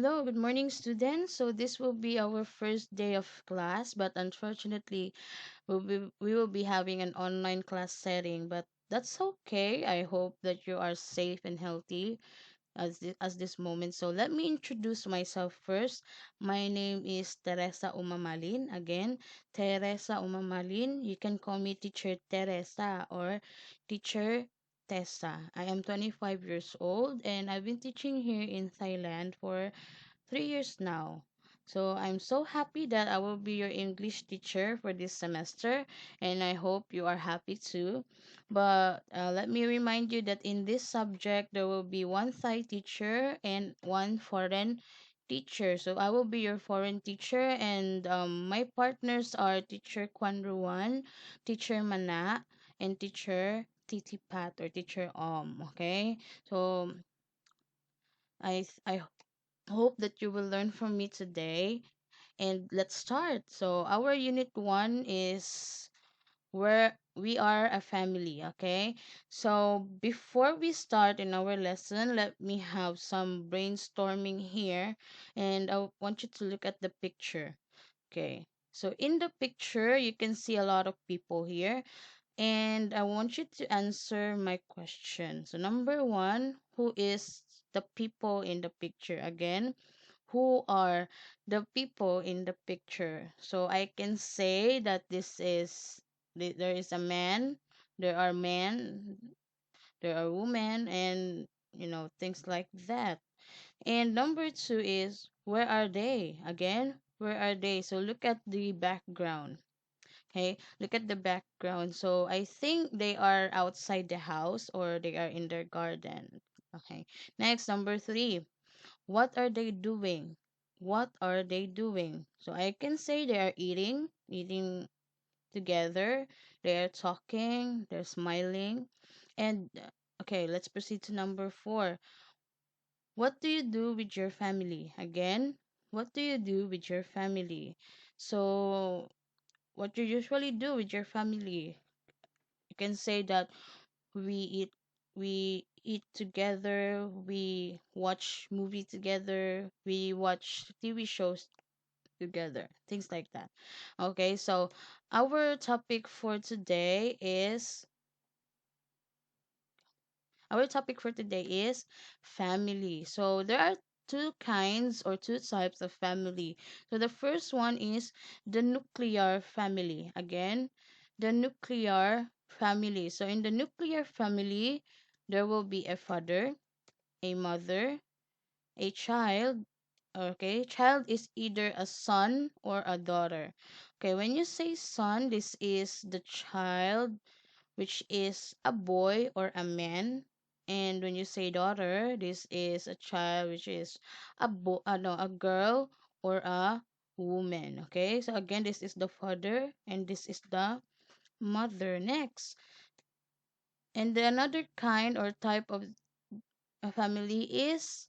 Hello, good morning, students. So this will be our first day of class, but unfortunately, we will be having an online class setting. But that's okay. I hope that you are safe and healthy as this moment. So let me introduce myself first. My name is Teresa Umamalin. Again, Teresa Umamalin. You can call me Teacher Teresa or Teacher Tessa. I am 25 years old and I've been teaching here in Thailand for 3 years now. So I'm so happy that I will be your English teacher for this semester, and I hope you are happy too. But let me remind you that in this subject, there will be one Thai teacher and one foreign teacher. So I will be your foreign teacher, and my partners are teacher Kwan Ruan, teacher Mana, and teacher Titi Pat or teacher Okay, so I hope that you will learn from me today. And let's start. So, our unit one is where we are a family, okay? So, before we start in our lesson, let me have some brainstorming here. And I want you to look at the picture, okay? So, in the picture, you can see a lot of people here. And I want you to answer my question. So, number one, who is the people in the picture? Again, who are the people in the picture? So I can say that there is a man, there are men, there are women, and things like that. And number two is, where are they? Again, where are they? So look at the background. Okay, look at the background. So I think they are outside the house or they are in their garden. Okay. Next, number three. What are they doing? What are they doing? So I can say they are eating together. They are talking. They're smiling. And okay, let's proceed to number four. What do you do with your family? Again, what do you do with your family? So what you usually do with your family? You can say that we eat we eat together, we watch movie together, we watch TV shows together, things like that. Okay, so our topic for today is family. So there are two kinds or two types of family. So the first one is the nuclear family. Again, the nuclear family. So in the nuclear family, there will be a father, a mother, a child. Okay, child is either a son or a daughter. Okay, when you say son, this is the child, which is a boy or a man. And when you say daughter, this is a child, which is no, a girl or a woman. Okay, so again, this is the father and this is the mother. Next, and the another kind or type of a family is,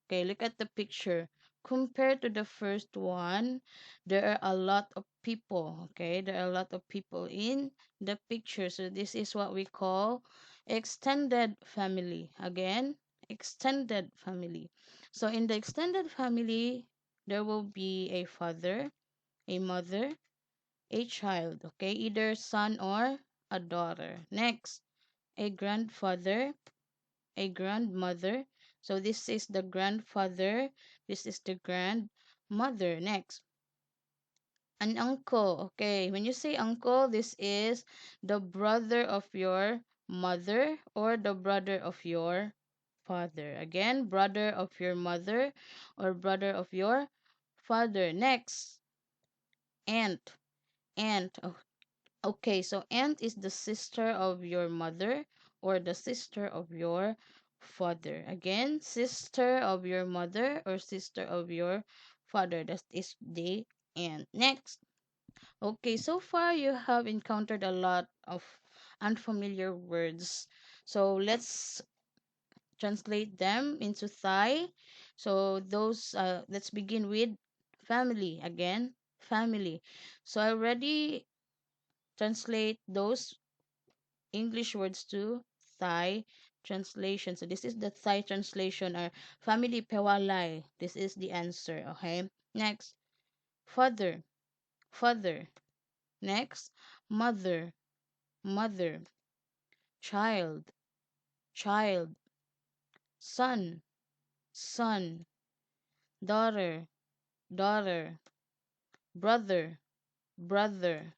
okay, look at the picture. Compared to the first one, there are a lot of people. Okay, there are a lot of people in the picture. So this is what we call extended family. Again, extended family. So in the extended family, there will be a father, a mother, a child. Okay, either son or a daughter. Next, a grandfather, a grandmother. So this is the grandfather, this is the grandmother. Next, an uncle. Okay, when you say uncle, this is the brother of your mother or the brother of your father. Again, brother of your mother or brother of your father. Next, aunt. Aunt. Okay, so aunt is the sister of your mother or the sister of your father. Again, sister of your mother or sister of your father. That is the aunt. Next. Okay, so far you have encountered a lot of unfamiliar words. So let's translate them into Thai. So let's begin with family. Again, family. So I already translate those English words to Thai. translation. So this is the Thai translation or family pewalay. This is the answer. Okay. Next, father, father. Next, mother, mother. Child, child. Son, son. Daughter, daughter. Brother, brother.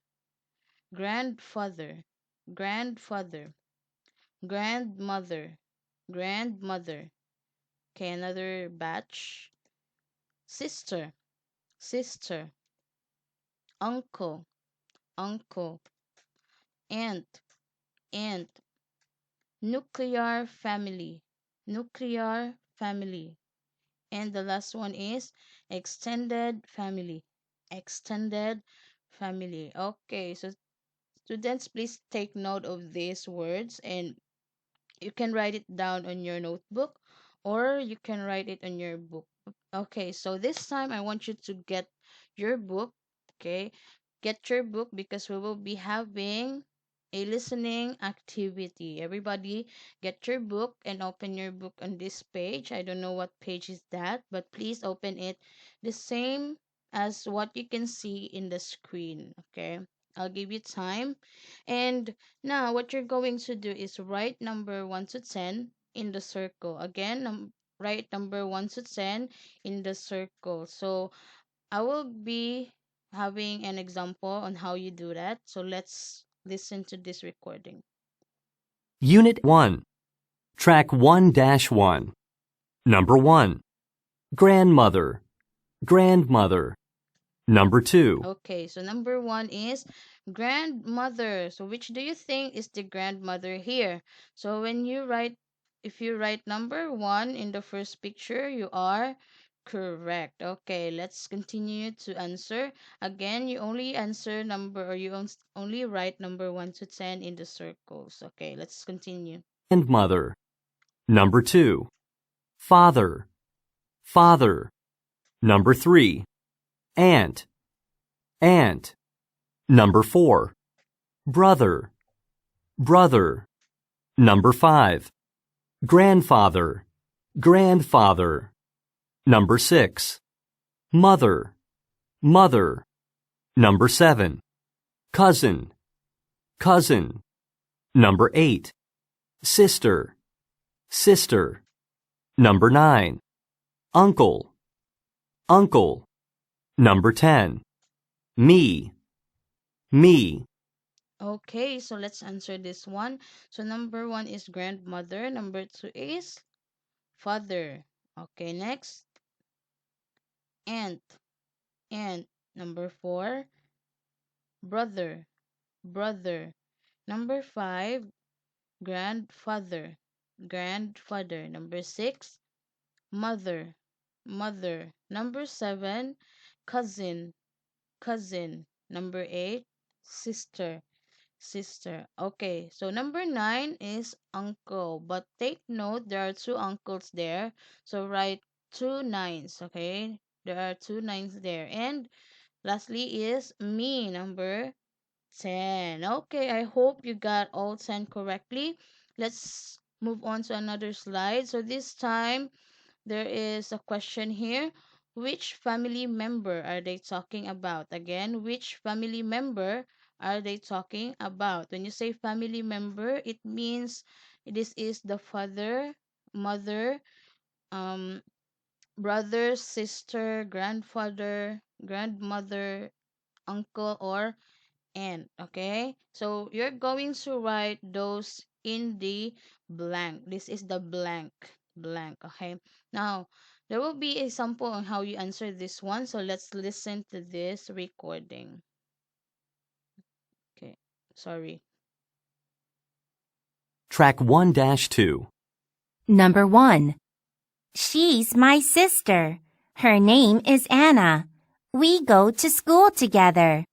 Grandfather, grandfather. Grandmother, grandmother. Okay, another batch. Sister, sister. Uncle, uncle. Aunt, aunt. Nuclear family, nuclear family. And the last one is extended family, extended family. Okay, so students, please take note of these words, and you can write it down on your notebook or you can write it on your book. Okay, so this time I want you to get your book. Okay, get your book because we will be having a listening activity. Everybody, get your book and open your book on this page. I don't know what page is that, but please open it the same as what you can see in the screen. Okay, I'll give you time. And now, what you're going to do is write number 1 to 10 in the circle. Again, write number 1 to 10 in the circle. So, I will be having an example on how you do that. So, let's listen to this recording. Unit 1, Track 1 1. Number 1, grandmother, grandmother. Number 2, Okay, so number 1 is grandmother. So, which do you think is the grandmother here? So, if you write number 1 in the first picture, you are correct. Okay, let's continue to answer. Again, you only answer number or you only write number 1 to 10 in the circles. Okay, let's continue. grandmother. Number 2, father, father. Number 3, aunt, aunt. Number 4, brother, brother. Number 5, grandfather, grandfather. Number 6, mother, mother. Number 7, cousin, cousin. Number 8, sister, sister. Number 9, uncle, uncle. Number 10, me, me. Okay, so let's answer this one. So number 1 is grandmother, number 2 is father. Okay, next, aunt, aunt. Number 4, brother, brother. Number 5, grandfather, grandfather. Number 6, mother, mother. Number 7, cousin, cousin. Number 8, sister, sister. Okay, so number 9 is uncle. But take note, there are two uncles there. So write two nines, okay? There are two nines there. And lastly is me, number 10. Okay, I hope you got all 10 correctly. Let's move on to another slide. So this time, there is a question here. Which family member are they talking about? Again, which family member are they talking about? When you say family member, it means this is the father, mother, um, brother, sister, grandfather, grandmother, uncle, or aunt. Okay, so you're going to write those in the blank. This is the blank, blank. Okay, now there will be a sample on how you answer this one, so let's listen to this recording. Okay, sorry. Track 1 2. Number 1. She's my sister. Her name is Anna. We go to school together.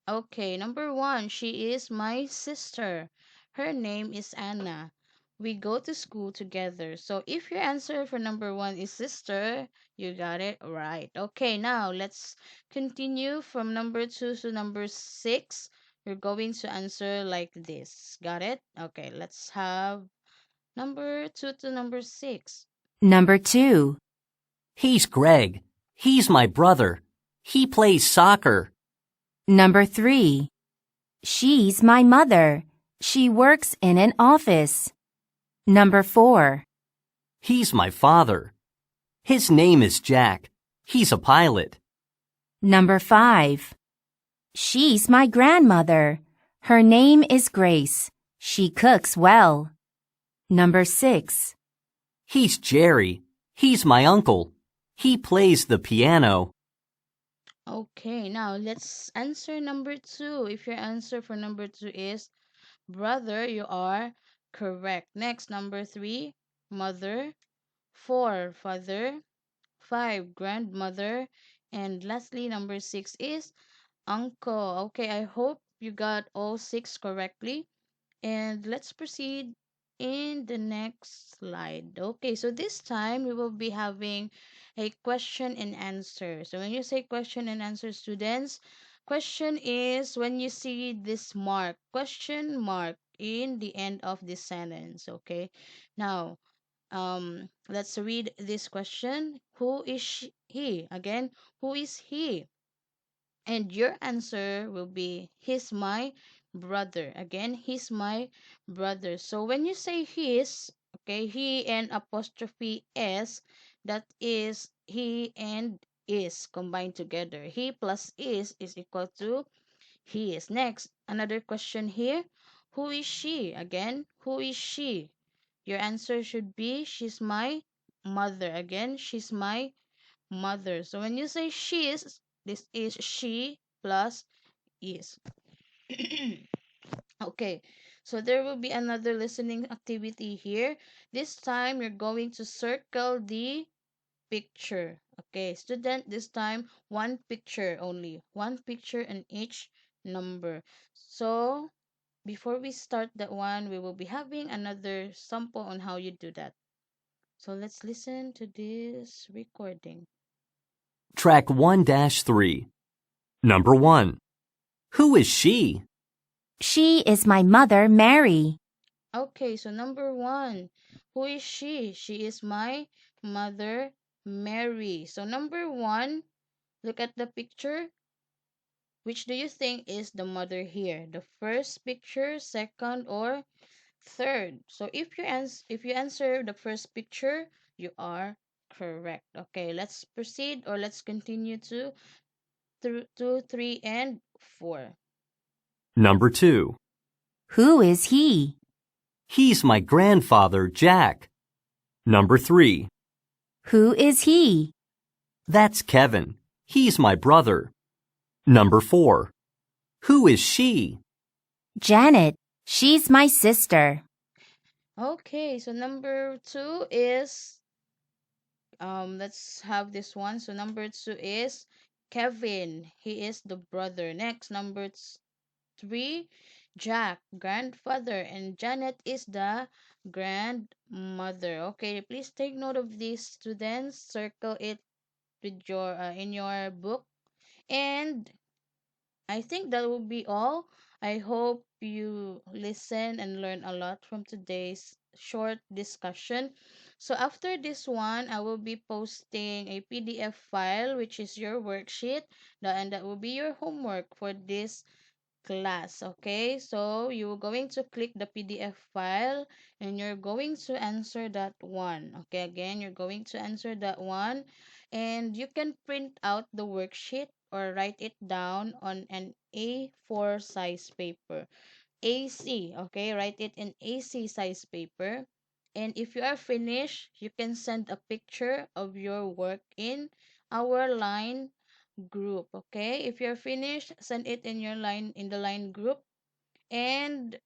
Okay, number 1, she is my sister. Her name is Anna. We go to school together. So if your answer for number 1 is sister, you got it right. Okay, now let's continue from number 2 to number 6. You're going to answer like this. Got it? Okay, let's have Number 2 to number 6. Number 2. He's Greg. He's my brother. He plays soccer. Number 3. She's my mother. She works in an office. Number 4. He's my father. His name is Jack. He's a pilot. Number 5. She's my grandmother. Her name is Grace. She cooks well. Number 6. He's Jerry. He's my uncle. He plays the piano. Okay, now let's answer number 2. If your answer for number 2 is brother, you are correct. Next, number 3, mother. 4, father. 5, grandmother. And lastly, number 6 is uncle. Okay, I hope you got all 6 correctly. And let's proceed in the next slide. Okay, so this time we will be having a question and answer. So when you say question and answer, students, question is when you see this mark, question mark in the end of this sentence. Okay, now let's read this question. Who is he? Again, who is he? And your answer will be he's my brother. Again, he's my brother. So when you say his, okay, he and apostrophe s, that is he and is combined together. He plus is equal to he is. Next, another question here. Who is she? Again, who is she? Your answer should be she's my mother. Again, she's my mother. So when you say she's, this is she plus is. Okay, so there will be another listening activity here. This time you're going to circle the picture. Okay, student, this time one picture only. One picture in each number. So before we start that one, we will be having another sample on how you do that. So let's listen to this recording. Track 1-3. Number 1. Who is she? She is my mother, Mary. Okay, so number 1, who is she? She is my mother, Mary. So number 1, look at the picture. Which do you think is the mother here? The first picture, second, or third? So if you answer the first picture, you are correct. Okay, let's proceed or let's continue to 2, 3, and 4. Number 2. Who is he? He's my grandfather, Jack. Number 3. Who is he? That's Kevin. He's my brother. Number 4. Who is she? Janet. She's my sister. Okay, so number 2 is let's have this one. So number 2 is Kevin. He is the brother. Next, number 3, Jack, grandfather, and Janet is the grandmother. Okay, please take note of these, students. Circle it with your in your book. And I think that will be all. I hope you listen and learn a lot from today's short discussion. So after this one, I will be posting a PDF file, which is your worksheet, and that will be your homework for this class. Okay, so you're going to click the PDF file and you're going to answer that one. Okay, again, you're going to answer that one, and you can print out the worksheet or write it down on an A4 size paper. AC, okay, write it in AC size paper. And if you are finished, you can send a picture of your work in our line group. Okay, if you're finished, send it in your line in the line group. And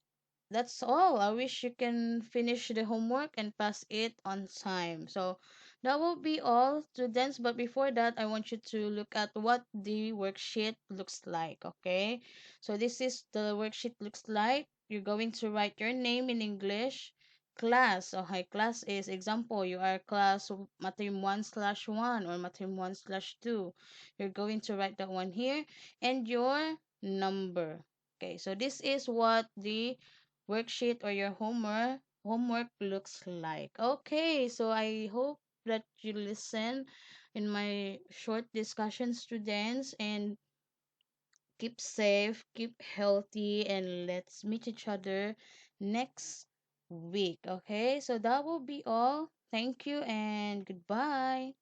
that's all. I wish you can finish the homework and pass it on time. So that will be all, students. But before that, I want you to look at what the worksheet looks like. Okay, so this is the worksheet looks like. You're going to write your name in English. Class, okay, class is example, you are class Matrim 1/1 or Matrim 1/2. You're going to write that one here, and your number. Okay, so this is what the worksheet or your homework homework looks like. Okay, so I hope that you listen in my short discussion, students, and keep safe, keep healthy, and let's meet each other next week. Okay, so that will be all. Thank you and goodbye.